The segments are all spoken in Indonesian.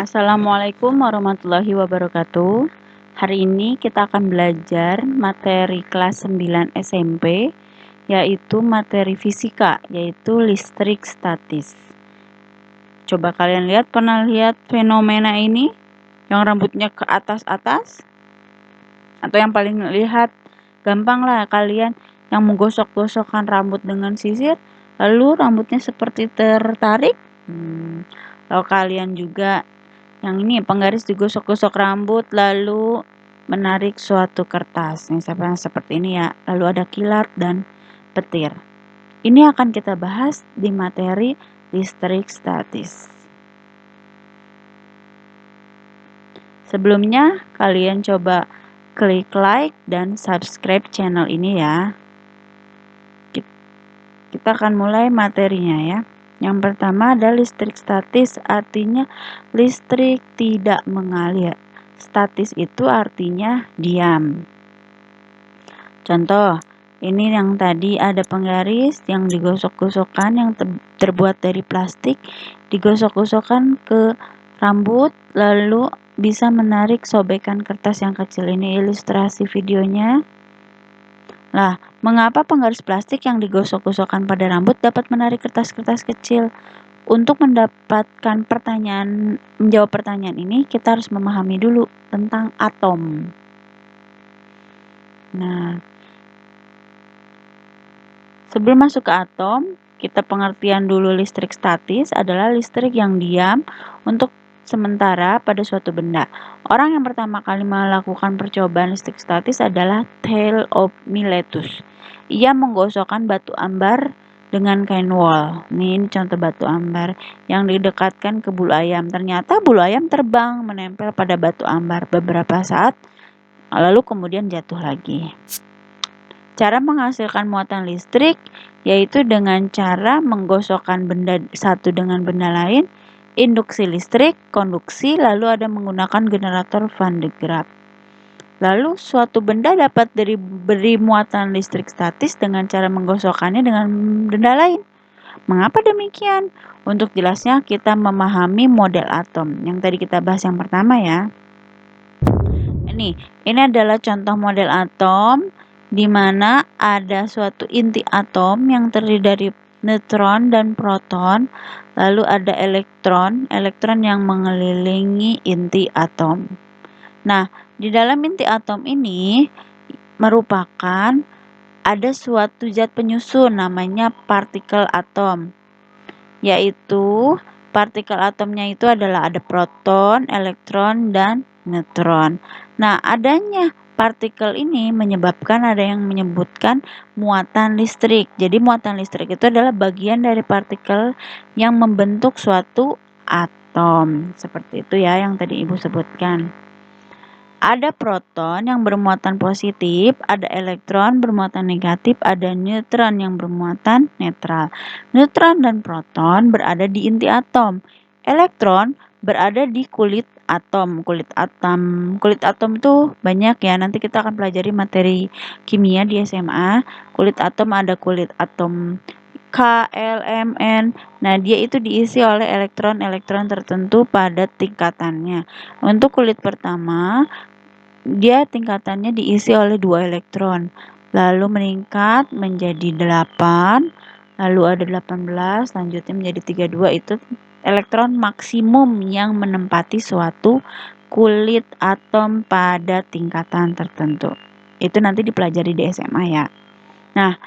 Assalamualaikum warahmatullahi wabarakatuh. Hari ini kita akan belajar materi kelas 9 SMP, yaitu materi fisika, yaitu listrik statis. Coba kalian lihat, pernah lihat fenomena ini? Yang rambutnya ke atas-atas? Atau yang paling lihat, gampang lah kalian yang menggosok-gosokkan rambut dengan sisir, lalu rambutnya seperti tertarik. Kalau kalian juga yang ini penggaris digosok-gosok rambut lalu menarik suatu kertas yang seperti ini ya, lalu ada kilat dan petir. Ini akan kita bahas di materi listrik statis. Sebelumnya kalian coba klik like dan subscribe channel ini ya. Kita akan mulai materinya ya. Yang pertama ada listrik statis, artinya listrik tidak mengalir. Statis itu artinya diam. Contoh, ini yang tadi ada penggaris yang digosok-gosokkan yang terbuat dari plastik, digosok-gosokkan ke rambut, lalu bisa menarik sobekan kertas yang kecil. Ini ilustrasi videonya. Nah, mengapa penggaris plastik yang digosok-gosokkan pada rambut dapat menarik kertas-kertas kecil? Untuk menjawab pertanyaan ini, kita harus memahami dulu tentang atom. Nah, sebelum masuk ke atom, kita pengertian dulu listrik statis adalah listrik yang diam untuk sementara pada suatu benda. Orang yang pertama kali melakukan percobaan listrik statis adalah Thales of Miletus. Ia menggosokkan batu ambar dengan kain wol. Ini contoh batu ambar yang didekatkan ke bulu ayam. Ternyata bulu ayam terbang menempel pada batu ambar beberapa saat, lalu kemudian jatuh lagi. Cara menghasilkan muatan listrik yaitu dengan cara menggosokkan benda satu dengan benda lain, induksi listrik, konduksi, lalu ada menggunakan generator Van de Graaff. Lalu suatu benda dapat diberi muatan listrik statis dengan cara menggosokkannya dengan benda lain. Mengapa demikian? Untuk jelasnya kita memahami model atom yang tadi kita bahas yang pertama ya. Ini adalah contoh model atom di mana ada suatu inti atom yang terdiri dari neutron dan proton, lalu ada elektron yang mengelilingi inti atom. Nah, di dalam inti atom ini merupakan ada suatu zat penyusun namanya partikel atom, yaitu partikel atomnya itu adalah ada proton, elektron, dan neutron. Nah, adanya partikel ini menyebabkan ada yang menyebutkan muatan listrik. Jadi muatan listrik itu adalah bagian dari partikel yang membentuk suatu atom. Seperti itu ya yang tadi Ibu sebutkan. Ada proton yang bermuatan positif, ada elektron bermuatan negatif, ada neutron yang bermuatan netral. Neutron dan proton berada di inti atom. Elektron berada di kulit atom. Kulit atom tuh banyak ya. Nanti kita akan pelajari materi kimia di SMA. Kulit atom ada kulit atom K, L, M, N. Nah, dia itu diisi oleh elektron-elektron tertentu pada tingkatannya. Untuk kulit pertama, dia tingkatannya diisi oleh 2 elektron. Lalu meningkat menjadi 8, lalu ada 18, selanjutnya menjadi 32. Itu elektron maksimum yang menempati suatu kulit atom pada tingkatan tertentu. Itu nanti dipelajari di SMA ya. Nah,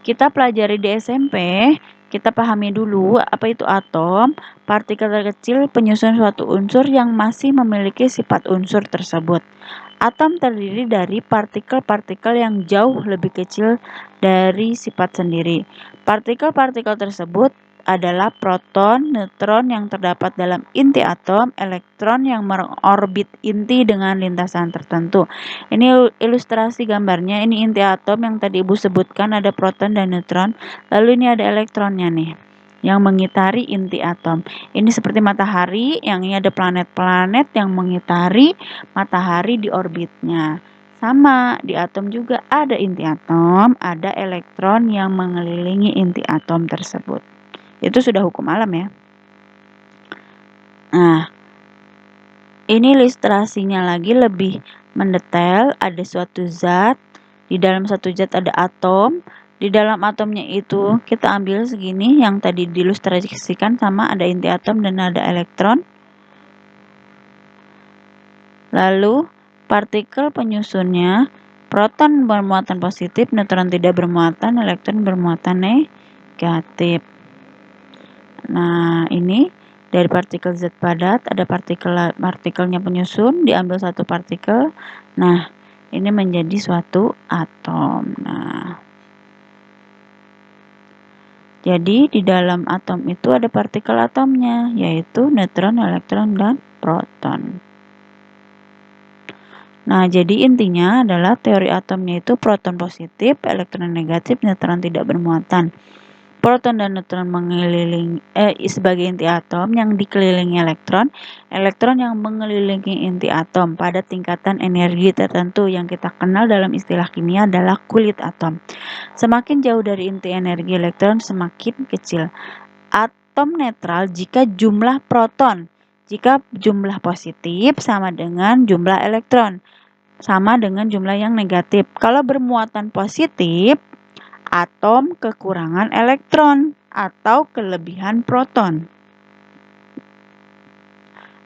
kita pelajari di SMP, kita pahami dulu apa itu atom, partikel terkecil penyusun suatu unsur yang masih memiliki sifat unsur tersebut. Atom terdiri dari partikel-partikel yang jauh lebih kecil dari sifat sendiri. Partikel-partikel tersebut adalah proton, neutron yang terdapat dalam inti atom, elektron yang mengorbit inti dengan lintasan tertentu. Ini ilustrasi gambarnya, ini inti atom yang tadi Ibu sebutkan ada proton dan neutron, lalu ini ada elektronnya nih yang mengitari inti atom. Ini seperti matahari, yang ini ada planet-planet yang mengitari matahari di orbitnya. Sama, di atom juga ada inti atom, ada elektron yang mengelilingi inti atom tersebut. Itu sudah hukum alam ya. Nah, Ini ilustrasinya lagi lebih mendetail. Ada suatu zat, di dalam satu zat ada atom. Di dalam atomnya itu kita ambil segini yang tadi diilustrasikan sama ada inti atom dan ada elektron. Lalu partikel penyusunnya, proton bermuatan positif, neutron tidak bermuatan, elektron bermuatan negatif. Nah, ini dari partikel zat padat ada partikelnya penyusun, diambil satu partikel. Nah, ini menjadi suatu atom. Nah, jadi di dalam atom itu ada partikel atomnya, yaitu neutron, elektron, dan proton. Nah, jadi intinya adalah teori atomnya itu proton positif, elektron negatif, neutron tidak bermuatan. Proton dan neutron mengelilingi sebagai inti atom yang dikelilingi elektron, elektron yang mengelilingi inti atom pada tingkatan energi tertentu yang kita kenal dalam istilah kimia adalah kulit atom. Semakin jauh dari inti energi elektron semakin kecil. Atom netral jika jumlah proton, jika jumlah positif sama dengan jumlah elektron, sama dengan jumlah yang negatif. Kalau bermuatan positif, atom kekurangan elektron atau kelebihan proton.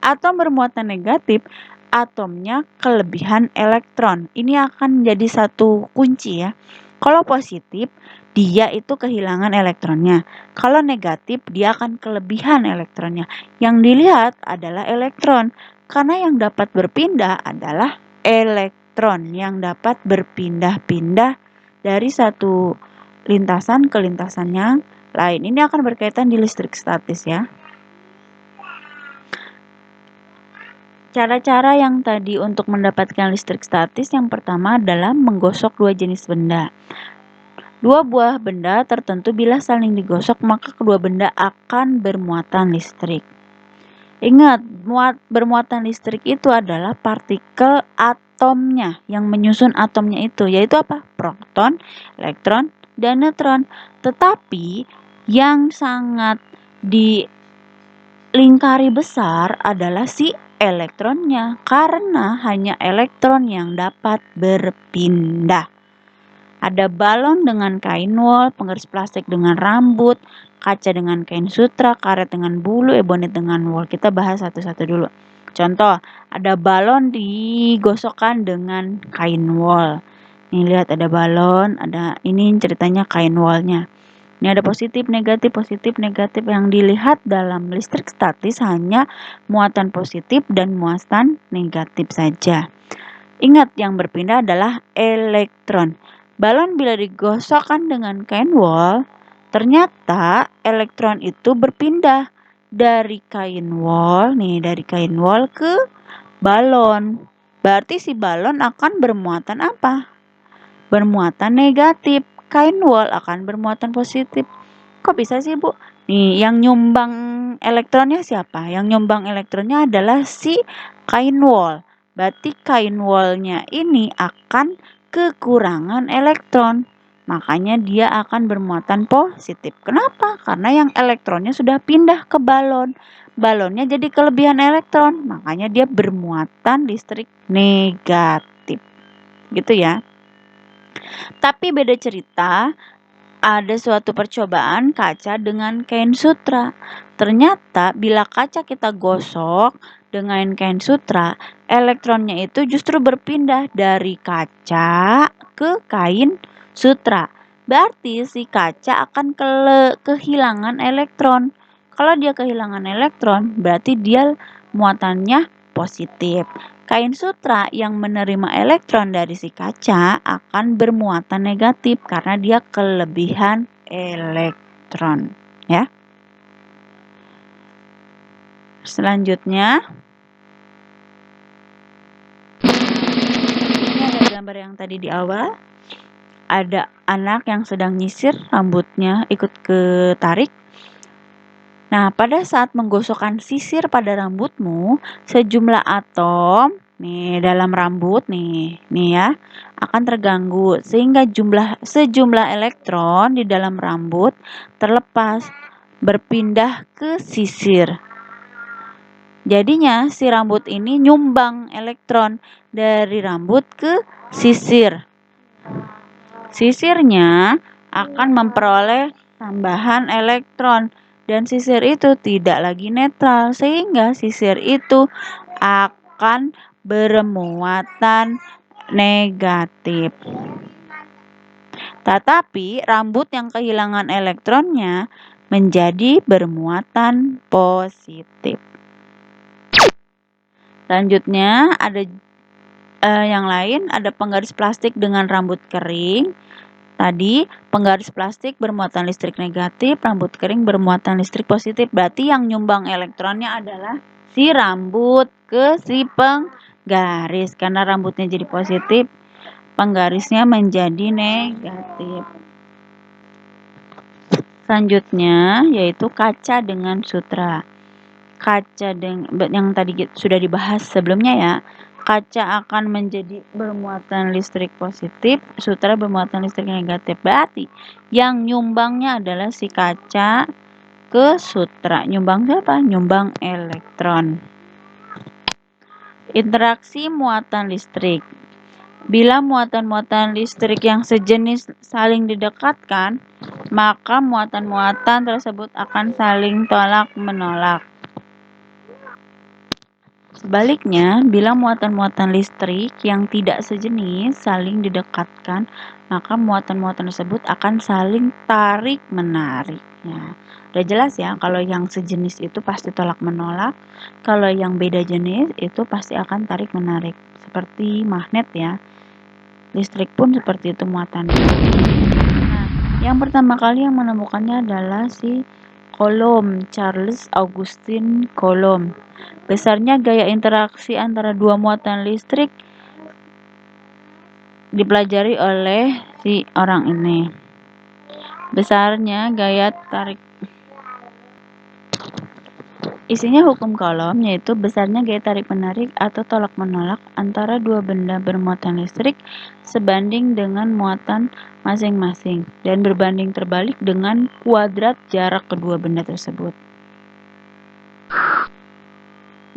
Atom bermuatan negatif, atomnya kelebihan elektron. Ini akan menjadi satu kunci ya. Kalau positif, dia itu kehilangan elektronnya. Kalau negatif, dia akan kelebihan elektronnya. Yang dilihat adalah elektron. Karena yang dapat berpindah adalah elektron. Yang dapat berpindah-pindah dari satu lintasan ke lintasan yang lain. Ini akan berkaitan di listrik statis ya. Cara-cara yang tadi untuk mendapatkan listrik statis yang pertama adalah menggosok dua jenis benda. Dua buah benda tertentu bila saling digosok maka kedua benda akan bermuatan listrik. Ingat, bermuatan listrik itu adalah partikel atomnya yang menyusun atomnya itu, yaitu apa? Proton, elektron, dan neutron. Tetapi yang sangat dilingkari besar adalah si elektronnya, karena hanya elektron yang dapat berpindah. Ada balon dengan kain wol, penggaris plastik dengan rambut, kaca dengan kain sutra, karet dengan bulu, ebonit dengan wol. Kita bahas satu-satu dulu. Contoh, ada balon digosokkan dengan kain wol. Nih lihat ada balon, ada ini ceritanya kain wolnya. Ini ada positif, negatif, yang dilihat dalam listrik statis hanya muatan positif dan muatan negatif saja. Ingat, yang berpindah adalah elektron. Balon bila digosokkan dengan kain wol, ternyata elektron itu berpindah dari kain wol, dari kain wol ke balon. Berarti si balon akan bermuatan apa? Bermuatan negatif. Kain wol akan bermuatan positif. Kok bisa sih, Bu? Nih, yang nyumbang elektronnya siapa? Yang nyumbang elektronnya adalah si kain wol. Berarti kain wolnya ini akan kekurangan elektron. Makanya dia akan bermuatan positif. Kenapa? Karena yang elektronnya sudah pindah ke balon. Balonnya jadi kelebihan elektron. Makanya dia bermuatan listrik negatif. Gitu ya. Tapi beda cerita, ada suatu percobaan kaca dengan kain sutra. Ternyata bila kaca kita gosok dengan kain sutra, elektronnya itu justru berpindah dari kaca ke kain sutra. Berarti si kaca akan kehilangan elektron. Kalau dia kehilangan elektron, berarti dia muatannya positif. Kain sutra yang menerima elektron dari si kaca akan bermuatan negatif karena dia kelebihan elektron, ya. Selanjutnya, ini ada gambar yang tadi di awal. Ada anak yang sedang nyisir, rambutnya ikut ketarik. Nah, pada saat menggosokkan sisir pada rambutmu, sejumlah atom dalam rambut ya akan terganggu sehingga sejumlah elektron di dalam rambut terlepas berpindah ke sisir. Jadinya si rambut ini nyumbang elektron dari rambut ke sisir. Sisirnya akan memperoleh tambahan elektron dan sisir itu tidak lagi netral sehingga sisir itu akan bermuatan negatif. Tetapi rambut yang kehilangan elektronnya menjadi bermuatan positif. Selanjutnya ada yang lain, ada penggaris plastik dengan rambut kering. Tadi penggaris plastik bermuatan listrik negatif, rambut kering bermuatan listrik positif. Berarti yang nyumbang elektronnya adalah si rambut ke si penggaris. Karena rambutnya jadi positif, penggarisnya menjadi negatif. Selanjutnya yaitu kaca dengan sutra. Kaca yang tadi sudah dibahas sebelumnya ya. Kaca akan menjadi bermuatan listrik positif, sutra bermuatan listrik negatif. Berarti yang nyumbangnya adalah si kaca ke sutra. Nyumbang siapa? Nyumbang elektron. Interaksi muatan listrik. Bila muatan-muatan listrik yang sejenis saling didekatkan, maka muatan-muatan tersebut akan saling tolak-menolak. Sebaliknya, bila muatan-muatan listrik yang tidak sejenis saling didekatkan, maka muatan-muatan tersebut akan saling tarik-menarik. Nah, udah jelas ya, kalau yang sejenis itu pasti tolak-menolak, kalau yang beda jenis itu pasti akan tarik-menarik. Seperti magnet ya, listrik pun seperti itu muatannya. Nah, yang pertama kali yang menemukannya adalah si Coulomb, Charles Augustin Coulomb. Besarnya gaya interaksi antara dua muatan listrik dipelajari oleh si orang ini. Besarnya gaya tarik. Isinya hukum Coulomb yaitu besarnya gaya tarik-menarik atau tolak-menolak antara dua benda bermuatan listrik sebanding dengan muatan masing-masing dan berbanding terbalik dengan kuadrat jarak kedua benda tersebut.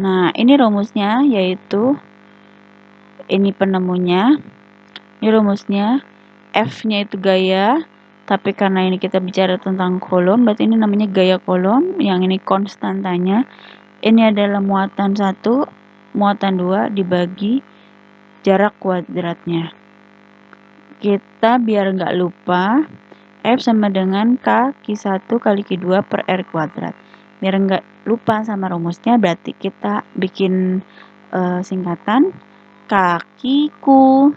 Nah, ini rumusnya yaitu ini penemunya. Ini rumusnya. F-nya itu gaya, tapi karena ini kita bicara tentang Coulomb, berarti ini namanya gaya Coulomb. Yang ini konstantanya. Ini adalah muatan 1, muatan 2 dibagi jarak kuadratnya. Kita biar nggak lupa, F sama dengan K Q1 kali Q2 per R kuadrat. Biar nggak lupa sama rumusnya, berarti kita bikin singkatan kakiku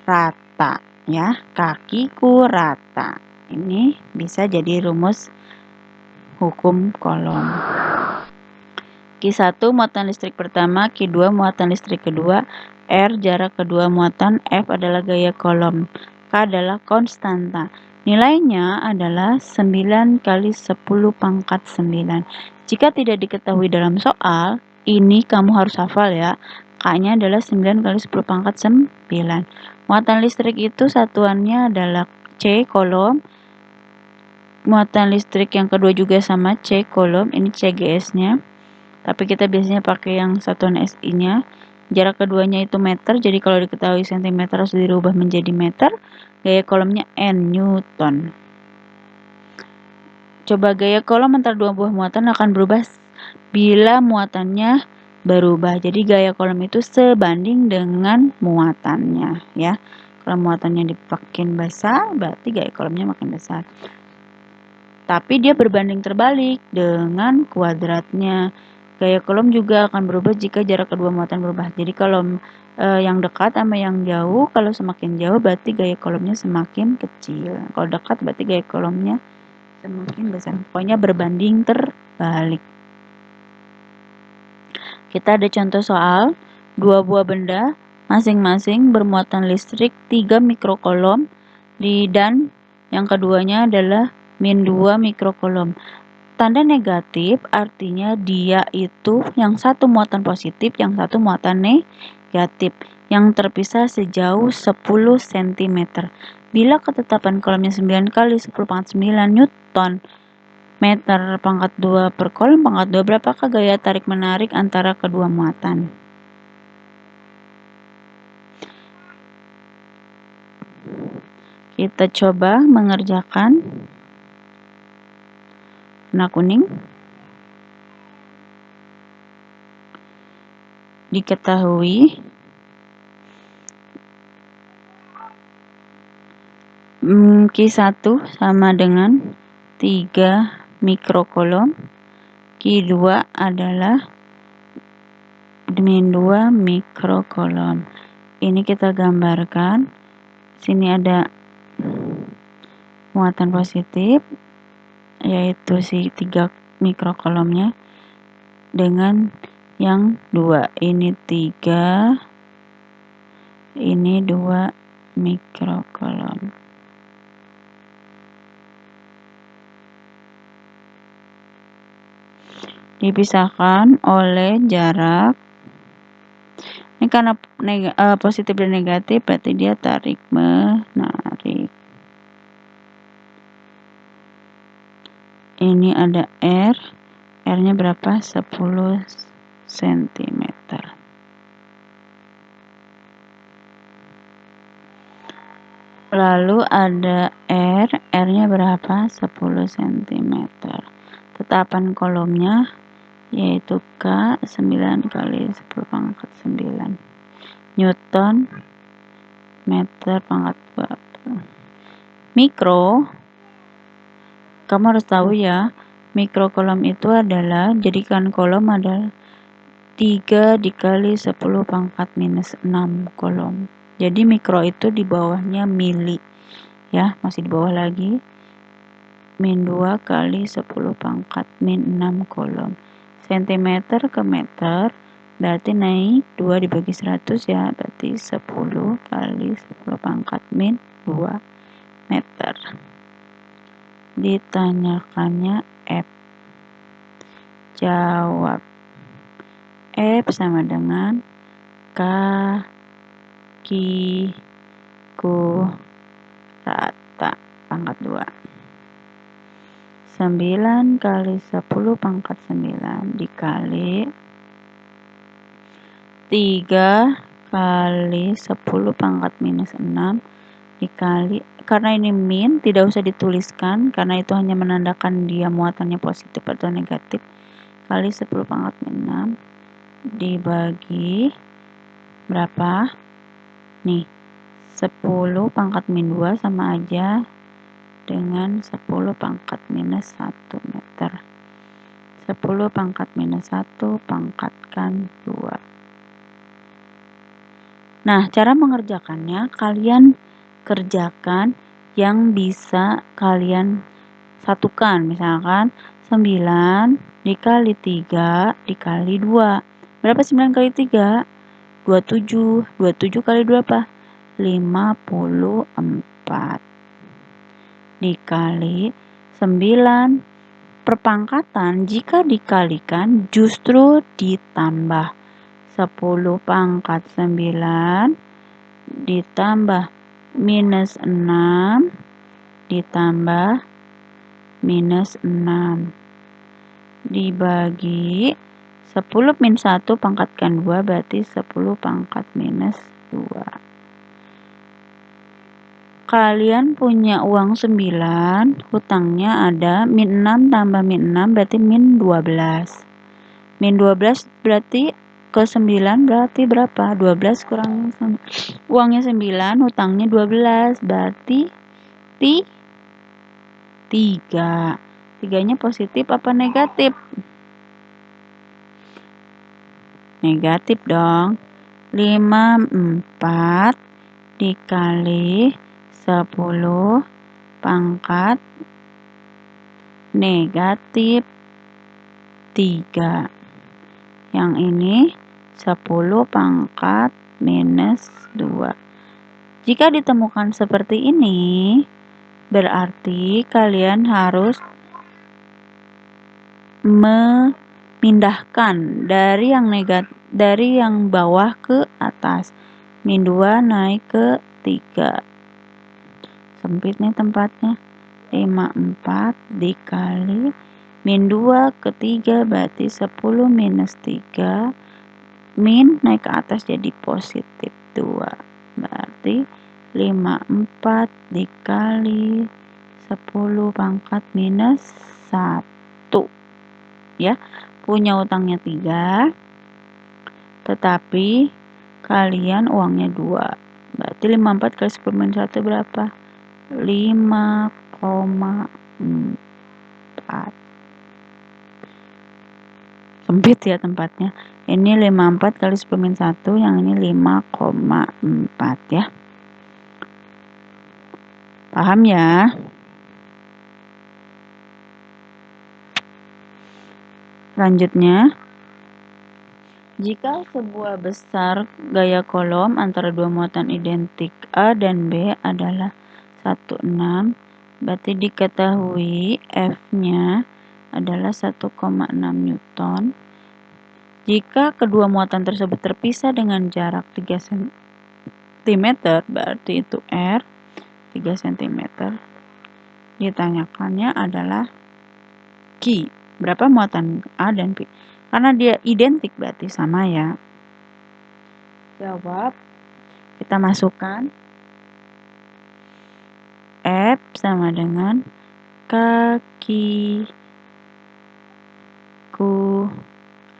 rata ya, kakiku rata. Ini bisa jadi rumus hukum Coulomb. Q1 muatan listrik pertama, Q2 muatan listrik kedua, R jarak kedua muatan, F adalah gaya Coulomb, K adalah konstanta. Nilainya adalah 9 kali 10 pangkat 9. Jika tidak diketahui dalam soal, ini kamu harus hafal ya. K-nya adalah 9 kali 10 pangkat 9. Muatan listrik itu satuannya adalah C Coulomb. Muatan listrik yang kedua juga sama C Coulomb, ini CGS-nya. Tapi kita biasanya pakai yang satuan SI-nya. Jarak keduanya itu meter, jadi kalau diketahui cm harus dirubah menjadi meter. Gaya Coulombnya N Newton. Coba gaya Coulomb antara dua buah muatan akan berubah bila muatannya berubah. Jadi gaya Coulomb itu sebanding dengan muatannya ya. Kalau muatannya dimakin besar, berarti gaya Coulombnya makin besar. Tapi dia berbanding terbalik dengan kuadratnya. Gaya Coulomb juga akan berubah jika jarak kedua muatan berubah. Jadi kalau yang dekat sama yang jauh, kalau semakin jauh berarti gaya Coulombnya semakin kecil. Kalau dekat berarti gaya Coulombnya semakin besar. Pokoknya berbanding terbalik. Kita ada contoh soal, dua buah benda masing-masing bermuatan listrik 3 mikrocoulomb dan yang keduanya adalah min 2 mikrocoulomb. Tanda negatif artinya dia itu yang satu muatan positif, yang satu muatan negatif, yang terpisah sejauh 10 cm. Bila ketetapan Coulombnya 9 kali 10 pangkat 9 Newton, meter pangkat 2 per kolom pangkat 2, berapakah gaya tarik-menarik antara kedua muatan? Kita coba mengerjakan. Warna kuning. Diketahui Q1 sama dengan 3 mikrokolom. Q2 adalah min 2 mikrokolom. Ini kita gambarkan. Sini ada muatan positif, yaitu si 3 mikrokolomnya, dengan yang 2. Ini 3, ini 2 mikrokolom. Dipisahkan oleh jarak. Ini karena positif dan negatif, berarti dia tarik menarik. Ini ada R. R-nya berapa? 10 cm. Lalu ada R. R-nya berapa? 10 cm. Tetapan kolomnya yaitu K 9 kali 10 pangkat 9 Newton meter pangkat 2. Mikro, kamu harus tahu ya, mikrokolom itu adalah, jadikan kolom adalah 3 dikali 10 pangkat minus 6 kolom. Jadi mikro itu di bawahnya mili, ya, masih di bawah lagi. Min 2 kali 10 pangkat min 6 kolom. Sentimeter ke meter, berarti naik 2 dibagi 100 ya, berarti 10 kali 10 pangkat min 2 meter. Ditanyakannya F. Jawab. F sama dengan kaki rata pangkat 2. 9 kali 10 pangkat 9 dikali 3 kali 10 pangkat minus 6 dikali, karena ini min tidak usah dituliskan karena itu hanya menandakan dia muatannya positif atau negatif, kali 10 pangkat min 6 dibagi berapa? Nih, 10 pangkat min 2 sama aja dengan 10 pangkat minus 1 meter. 10 pangkat minus 1 pangkatkan 2. Nah, cara mengerjakannya kalian kerjakan yang bisa kalian satukan. Misalkan 9 dikali 3 dikali 2. Berapa 9 kali 3? 27. 27 kali 2 apa? 54. Dikali 9. Perpangkatan jika dikalikan justru ditambah. 10 pangkat 9 ditambah minus 6 ditambah minus 6 dibagi 10 min 1 pangkatkan 2 berarti 10 pangkat minus 2. Kalian punya uang 9, hutangnya ada min 6 tambah min 6 berarti min 12. Min 12 berarti ke 9 berarti berapa? 12 kurang uangnya 9, hutangnya 12, berarti 3. 3-nya positif apa negatif? Negatif dong. 54 dikali 10 pangkat negatif 3. Yang ini 10 pangkat minus 2. Jika ditemukan seperti ini, berarti kalian harus memindahkan dari yang bawah ke atas. Min 2 naik ke 3. Sempit nih tempatnya. 54 dikali min 2 ke 3 berarti 10 minus 3, min naik ke atas jadi positif 2, berarti 54 dikali 10 pangkat minus 1, ya. Punya utangnya 3, tetapi kalian uangnya 2, berarti 54 kali 10 minus 1 berapa? 5,4. Sempit ya tempatnya. Ini 54 kali 10 min 1, yang ini 5,4 ya. Paham ya? Selanjutnya, jika sebuah besar gaya kolom antara dua muatan identik A dan B adalah 16, berarti diketahui F-nya adalah 1,6 Newton. Jika kedua muatan tersebut terpisah dengan jarak 3 cm, berarti itu R 3 cm. Ditanyakannya adalah Q. Berapa muatan A dan B? Karena dia identik berarti sama ya. Jawab. Kita masukkan F sama dengan kaki ku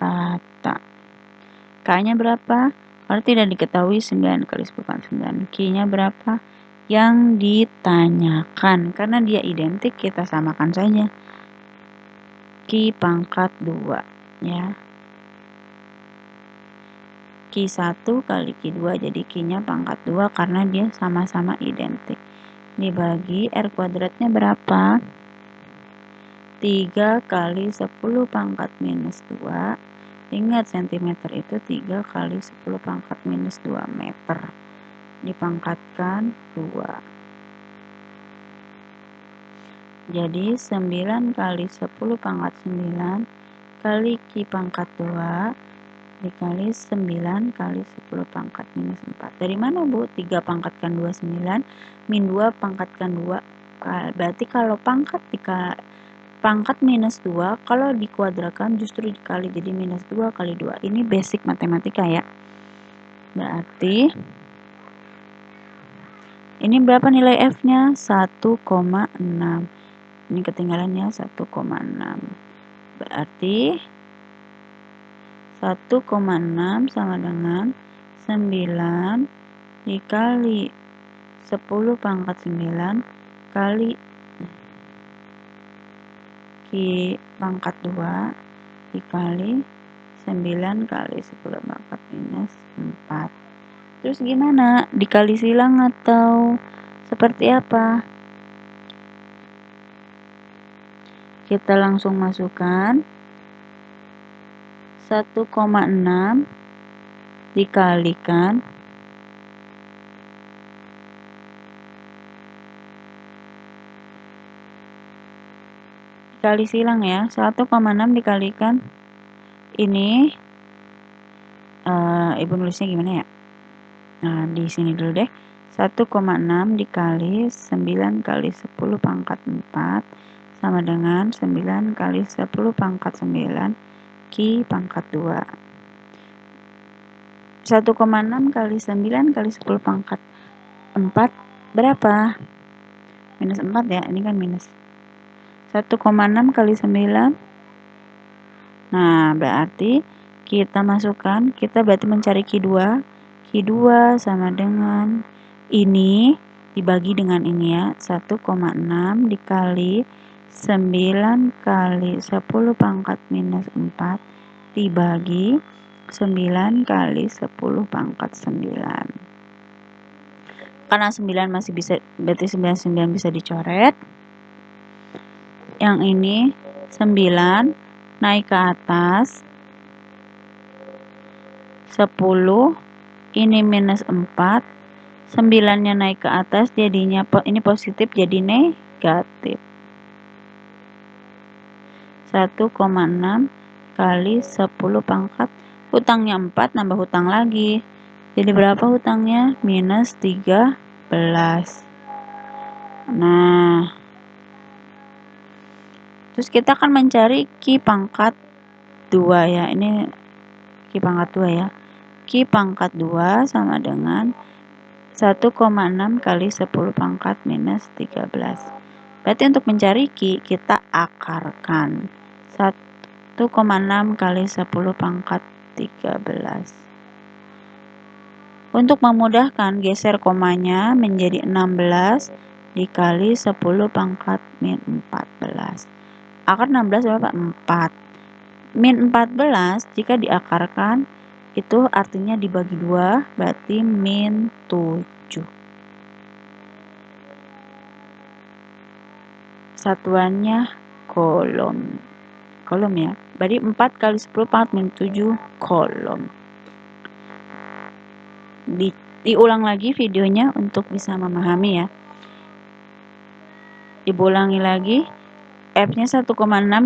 rata. K-nya berapa? Kalau tidak diketahui 9 kali 10 pangkat 9. Q-nya berapa? Yang ditanyakan. Karena dia identik, kita samakan saja. Q pangkat 2. Ya. Q1 kali Q2, jadi Q-nya pangkat 2 karena dia sama-sama identik. Dibagi R kuadratnya berapa? 3 kali 10 pangkat minus 2. Ingat cm itu 3 kali 10 pangkat minus 2 meter. Dipangkatkan 2. Jadi 9 kali 10 pangkat 9 kali Q pangkat 2 dikali 9 kali 10 pangkat minus 4. Dari mana Bu? 3 pangkatkan 2 9, min 2 pangkatkan 2. Berarti kalau pangkat minus 2, kalau dikuadrakan justru dikali, jadi minus 2 kali 2. Ini basic matematika ya. Berarti ini berapa nilai F-nya? 1,6. Ini ketinggalannya 1,6. Berarti 1,6 sama dengan 9 dikali 10 pangkat 9 kali Q pangkat 2 dikali 9 kali 10 pangkat minus 4. Terus gimana? Dikali silang atau seperti apa? Kita langsung masukkan 1,6 dikalikan silang ya. 1,6 dikalikan ini Ibu nulisnya gimana ya? Nah, di sini dulu deh. 1,6 dikali 9 kali 10 pangkat 4 sama dengan 9 kali 10 pangkat 9 Q pangkat 2. 1,6 kali 9 kali 10 pangkat 4 berapa? Minus 4 ya, ini kan minus. 1,6 kali 9. Nah, berarti kita masukkan, kita berarti mencari Q2. Q2 sama dengan ini dibagi dengan ini ya, 1,6 dikali 9 kali 10 pangkat minus 4 dibagi 9 kali 10 pangkat 9. Karena 9 masih bisa, berarti 9 bisa dicoret. Yang ini 9 naik ke atas 10, ini minus 4, 9-nya naik ke atas jadinya ini positif jadi negatif. 1,6 kali 10 pangkat, hutangnya 4 nambah hutang lagi. Jadi berapa hutangnya? Minus 13. Nah, Terus kita akan mencari Q pangkat 2 ya. Ini Q pangkat 2 ya. Q pangkat 2 sama dengan 1,6 kali 10 pangkat minus 13. Berarti untuk mencari Q kita akarkan. 1,6 kali 10 pangkat 13. Untuk memudahkan, geser komanya menjadi 16 dikali 10 pangkat min 14. Akar 16 berapa? 4. Min 14 jika diakarkan itu artinya dibagi 2, berarti min 7. Satuannya kolom. Kolom ya. Berarti 4 kali 10 pangkat min 7 kolom. Diulang lagi videonya untuk bisa memahami ya. Diulangi lagi. F-nya 1,6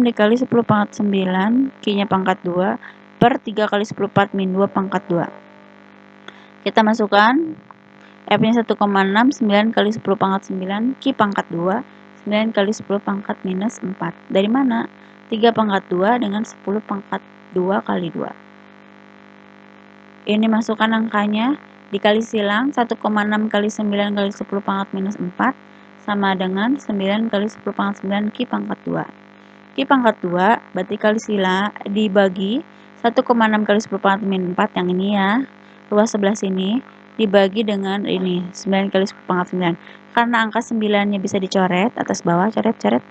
dikali 10 pangkat 9, Q-nya pangkat 2, per 3 kali 10 pangkat min 2 pangkat 2. Kita masukkan F-nya 1,6, 9 kali 10 pangkat 9, Q pangkat 2, 9 kali 10 pangkat minus 4. Dari mana? 3 pangkat 2 dengan 10 pangkat 2 kali 2. Ini masukkan angkanya, dikali silang 1,6 kali 9 kali 10 pangkat minus 4 sama dengan 9 kali 10 pangkat 9 Q pangkat 2. Q pangkat 2 berarti kali silang dibagi 1,6 kali 10 pangkat min 4 yang ini ya. Ruas sebelah sini dibagi dengan ini 9 kali 10 pangkat 9. Karena angka 9-nya bisa dicoret atas bawah, coret-coret.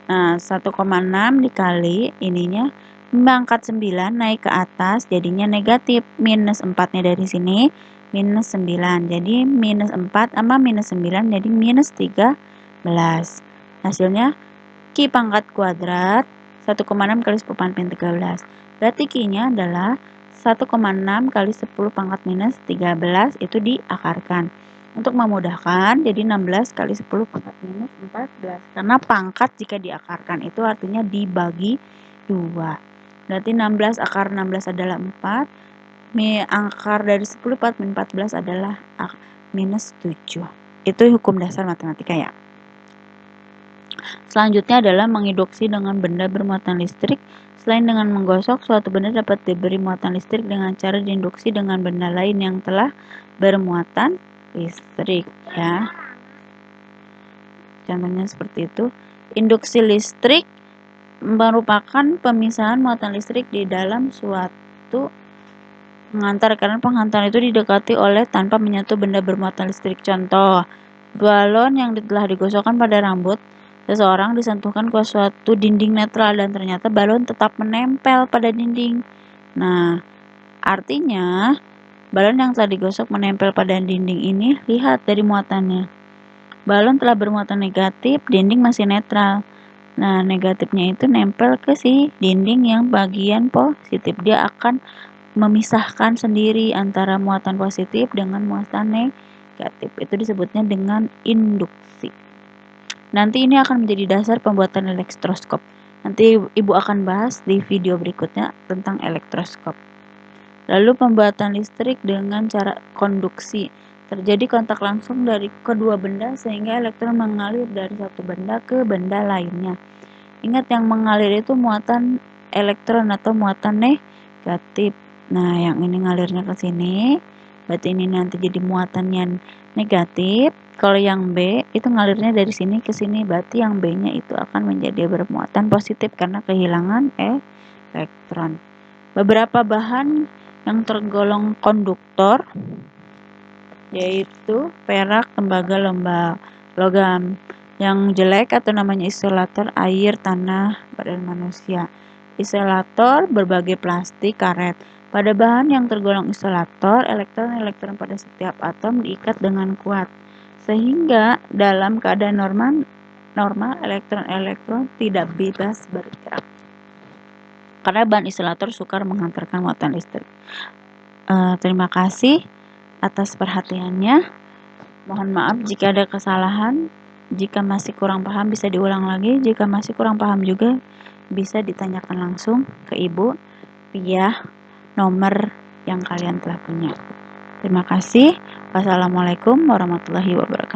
Nah, 1,6 dikali ininya mengangkat 9 naik ke atas jadinya negatif. Minus 4-nya dari sini minus 9. Jadi minus 4 sama minus 9 jadi minus 13. Hasilnya Q pangkat kuadrat 1,6 kali 10 pangkat min 13. Berarti Q-nya adalah 1,6 kali 10 pangkat minus 13 itu diakarkan. Untuk memudahkan jadi 16 kali 10 pangkat minus 14. Karena pangkat jika diakarkan itu artinya dibagi 2. Berarti 16 akar 16 adalah 4. Akar dari 10 pangkat min 14 adalah minus 7. Itu hukum dasar matematika ya. Selanjutnya adalah menginduksi dengan benda bermuatan listrik. Selain dengan menggosok, suatu benda dapat diberi muatan listrik dengan cara diinduksi dengan benda lain yang telah bermuatan listrik ya. Contohnya seperti itu. Induksi listrik merupakan pemisahan muatan listrik di dalam suatu pengantar, karena pengantar itu didekati oleh tanpa menyentuh benda bermuatan listrik. Contoh, balon yang telah digosokkan pada rambut seseorang disentuhkan ke suatu dinding netral dan ternyata balon tetap menempel pada dinding. Nah, artinya balon yang telah digosok menempel pada dinding ini, lihat dari muatannya. Balon telah bermuatan negatif, dinding masih netral. Nah, negatifnya itu nempel ke si dinding yang bagian positif. Dia akan memisahkan sendiri antara muatan positif dengan muatan negatif. Itu disebutnya dengan induksi. Nanti ini akan menjadi dasar pembuatan elektroskop. Nanti Ibu akan bahas di video berikutnya tentang elektroskop. Lalu pembuatan listrik dengan cara konduksi. Terjadi kontak langsung dari kedua benda sehingga elektron mengalir dari satu benda ke benda lainnya. Ingat yang mengalir itu muatan elektron atau muatan negatif. Nah, yang ini ngalirnya ke sini, berarti ini nanti jadi muatannya negatif. Kalau yang B itu ngalirnya dari sini ke sini, berarti yang B-nya itu akan menjadi bermuatan positif karena kehilangan elektron. Beberapa bahan yang tergolong konduktor yaitu perak, tembaga, logam. Yang jelek atau namanya isolator air, tanah, badan manusia. Isolator berbagai plastik, karet. Pada bahan yang tergolong isolator, elektron-elektron pada setiap atom diikat dengan kuat. Sehingga dalam keadaan normal elektron-elektron tidak bebas bergerak. Karena bahan isolator sukar menghantarkan muatan listrik. Terima kasih atas perhatiannya. Mohon maaf jika ada kesalahan. Jika masih kurang paham bisa diulang lagi. Jika masih kurang paham juga bisa ditanyakan langsung ke Ibu via nomor yang kalian telah punya. Terima kasih. Wassalamualaikum warahmatullahi wabarakatuh.